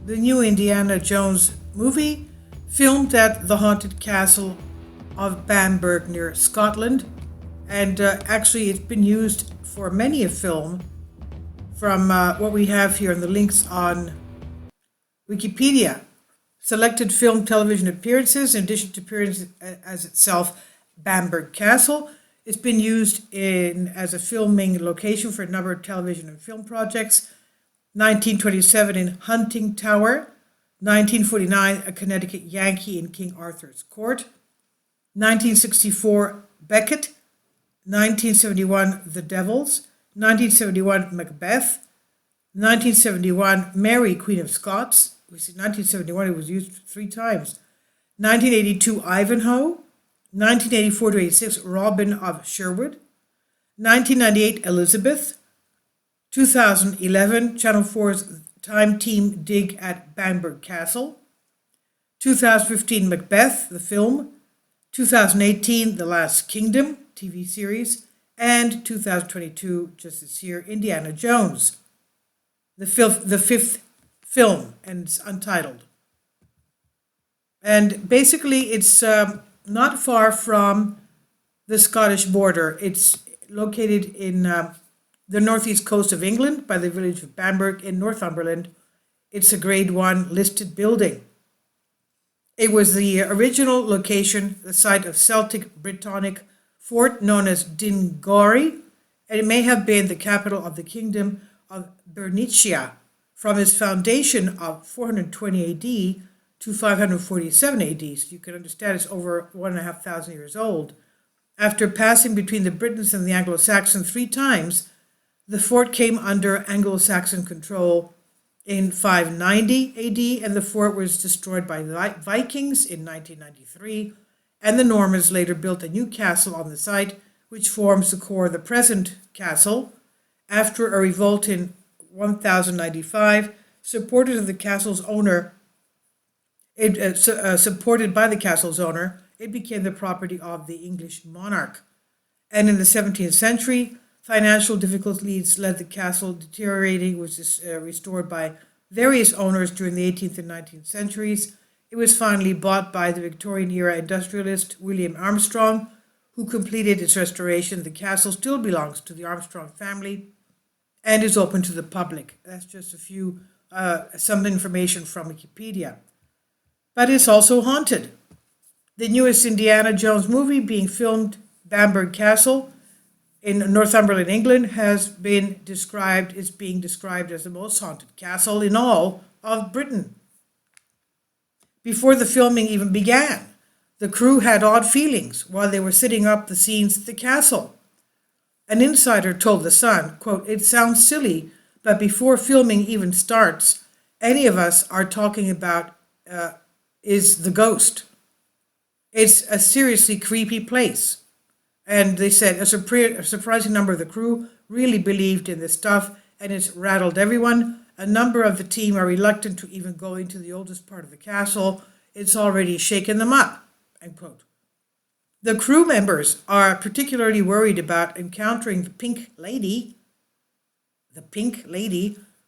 the new Indiana Jones movie, filmed at the haunted castle of Bamburgh near Scotland. And actually, it's been used for many a film from what we have here in the links on Wikipedia. Selected film television appearances, in addition to appearances as itself, Bamburgh Castle. It's been used as a filming location for a number of television and film projects. 1927 in Hunting Tower. 1949, a Connecticut Yankee in King Arthur's Court. 1964, Becket. 1971, The Devils. 1971, Macbeth. 1971, Mary, Queen of Scots. We see 1971, it was used 3 times. 1982, Ivanhoe. 1984 to 86, Robin of Sherwood. 1998, Elizabeth. 2011, Channel 4's Time Team dig at Bamburgh Castle. 2015, Macbeth, the film. 2018, The Last Kingdom, TV series. And 2022, just this year, Indiana Jones, the fifth film, and it's untitled. And basically, it's not far from the Scottish border. It's located in the northeast coast of England by the village of Bamburgh in Northumberland. It's a Grade 1 listed building. It was the original location, the site of Celtic Brittonic fort known as Dingory, and it may have been the capital of the kingdom of Bernicia from its foundation of 420 AD to 547 AD. So you can understand it's over 1,500 years old. After passing between the Britons and the Anglo-Saxons 3 times, the fort came under Anglo-Saxon control in 590 AD, and the fort was destroyed by the Vikings in 1993, and the Normans later built a new castle on the site, which forms the core of the present castle. After a revolt in 1095, supported by the castle's owner, it became the property of the English monarch. And in the 17th century, financial difficulties led the castle deteriorating, which was restored by various owners during the 18th and 19th centuries. It was finally bought by the Victorian-era industrialist William Armstrong, who completed its restoration. The castle still belongs to the Armstrong family and is open to the public. That's just some information from Wikipedia. But it's also haunted. The newest Indiana Jones movie being filmed, Bamburgh Castle, in Northumberland, England, is being described as the most haunted castle in all of Britain. Before the filming even began, the crew had odd feelings while they were setting up the scenes at the castle. An insider told The Sun, quote, "It sounds silly, but before filming even starts, any of us are talking about is the ghost. It's a seriously creepy place." And they said a surprising number of the crew really believed in this stuff, and it's rattled everyone. A number of the team are reluctant to even go into the oldest part of the castle. It's already shaken them up, end quote. The crew members are particularly worried about encountering the Pink Lady,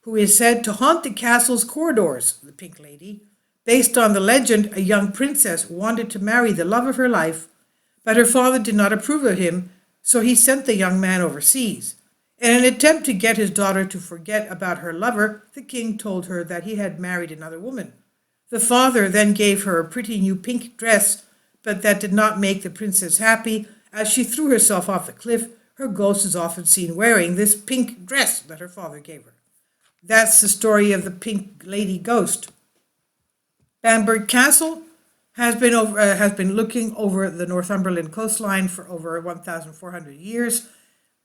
who is said to haunt the castle's corridors. The Pink Lady, based on the legend, a young princess wanted to marry the love of her life, but her father did not approve of him, so he sent the young man overseas. In an attempt to get his daughter to forget about her lover, the king told her that he had married another woman. The father then gave her a pretty new pink dress, but that did not make the princess happy. As she threw herself off the cliff, her ghost is often seen wearing this pink dress that her father gave her. That's the story of the Pink Lady ghost. Bamburgh Castle has been looking over the Northumberland coastline for over 1,400 years,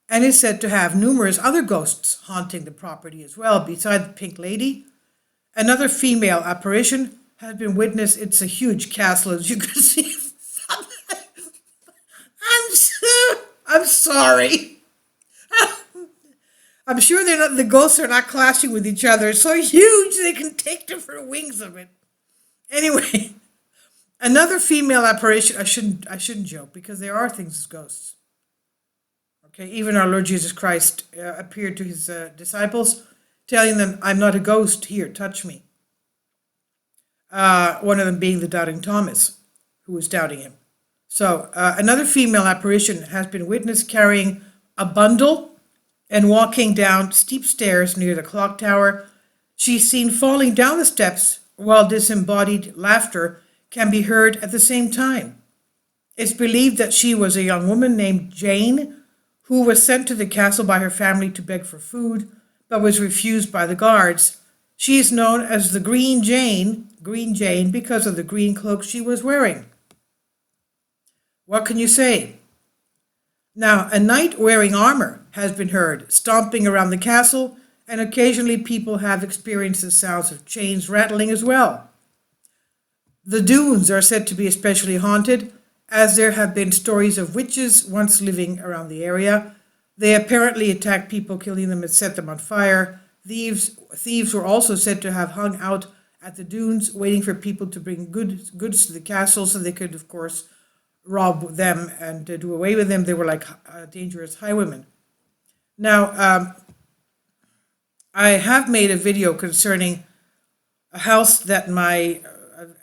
and is said to have numerous other ghosts haunting the property as well. Beside the Pink Lady, another female apparition has been witnessed. It's a huge castle, as you can see. I'm sorry. I'm sure the ghosts are not clashing with each other. It's so huge they can take different wings of it. Anyway, another female apparition. I shouldn't joke, because there are things as ghosts. Okay, even our Lord Jesus Christ appeared to his disciples, telling them, "I'm not a ghost. Here, touch me." one of them being the doubting Thomas, who was doubting him. So another female apparition has been witnessed carrying a bundle and walking down steep stairs near the clock tower. She's seen falling down the steps while disembodied laughter can be heard at the same time. It's believed that she was a young woman named Jane who was sent to the castle by her family to beg for food, but was refused by the guards. She is known as the Green Jane, because of the green cloak she was wearing. What can you say? Now, a knight wearing armor has been heard stomping around the castle, and occasionally people have experienced the sounds of chains rattling as well. The dunes are said to be especially haunted, as there have been stories of witches once living around the area. They apparently attacked people, killing them and set them on fire. Thieves were also said to have hung out at the dunes, waiting for people to bring goods to the castle so they could, of course, rob them and do away with them. They were like dangerous highwaymen. Now, I have made a video concerning a house that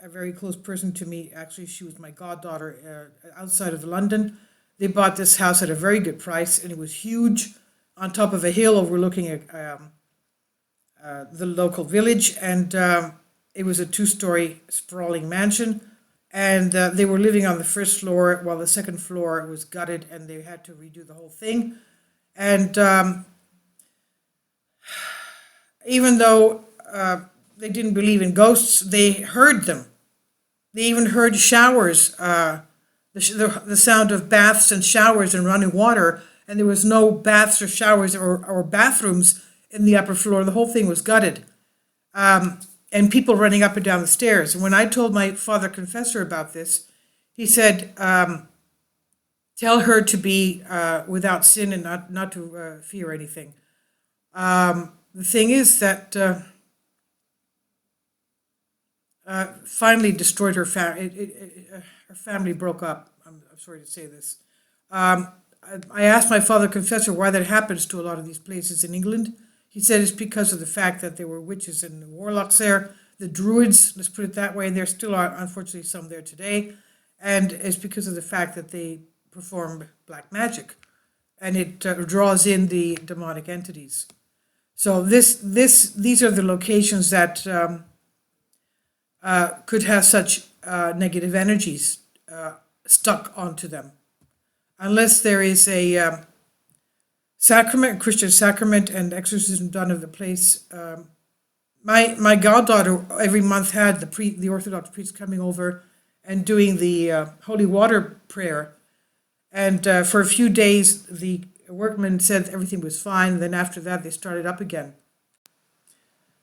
a very close person to me, actually she was my goddaughter, outside of London. They bought this house at a very good price, and it was huge on top of a hill overlooking the local village, and it was a 2-story sprawling mansion, and they were living on the first floor while the second floor was gutted, and they had to redo the whole thing. And even though they didn't believe in ghosts, they heard them. They even heard showers, the sound of baths and showers and running water, and there was no baths or showers or bathrooms in the upper floor. The whole thing was gutted. And people running up and down the stairs. And when I told my father confessor about this, he said, tell her to be without sin and not to fear anything. The thing is that finally destroyed her family. Her family broke up. I'm sorry to say this. I asked my father confessor why that happens to a lot of these places in England. He said it's because of the fact that there were witches and warlocks there, the druids, let's put it that way. There still are, unfortunately, some there today. And it's because of the fact that they perform black magic, and it draws in the demonic entities. So these are the locations that could have such negative energies stuck onto them, unless there is a sacrament, Christian sacrament, and exorcism done of the place. My goddaughter every month had the Orthodox priest coming over and doing the holy water prayer, and for a few days the workmen said everything was fine. Then after that they started up again.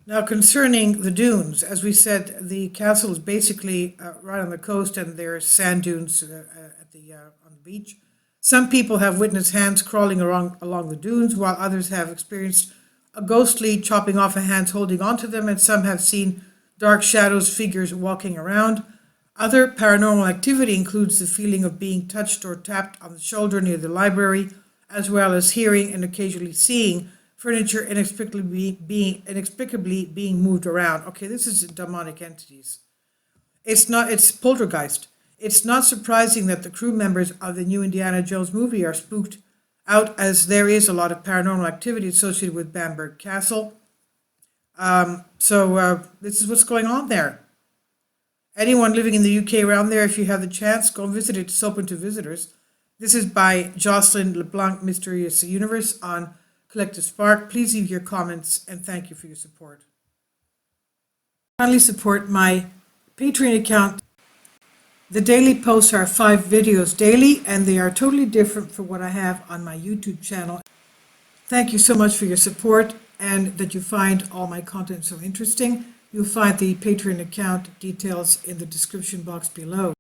Now, concerning the dunes, as we said, the castle is basically right on the coast, and there's sand dunes on the beach. Some people have witnessed hands crawling along the dunes, while others have experienced a ghostly chopping off of hands holding onto them, and some have seen dark shadows, figures walking around. Other paranormal activity includes the feeling of being touched or tapped on the shoulder near the library, as well as hearing and occasionally seeing furniture inexplicably being moved around. Okay, this is demonic entities. It's poltergeist. It's not surprising that the crew members of the new Indiana Jones movie are spooked out, as there is a lot of paranormal activity associated with Bamburgh Castle. So this is what's going on there. Anyone living in the UK around there, if you have the chance, go and visit it. It's open to visitors. This is by Jocelyn LeBlanc, Mysterious Universe on Collective Spark. Please leave your comments, and thank you for your support. Kindly support my Patreon account. The daily posts are 5 videos daily, and they are totally different from what I have on my YouTube channel. Thank you so much for your support, and that you find all my content so interesting. You'll find the Patreon account details in the description box below.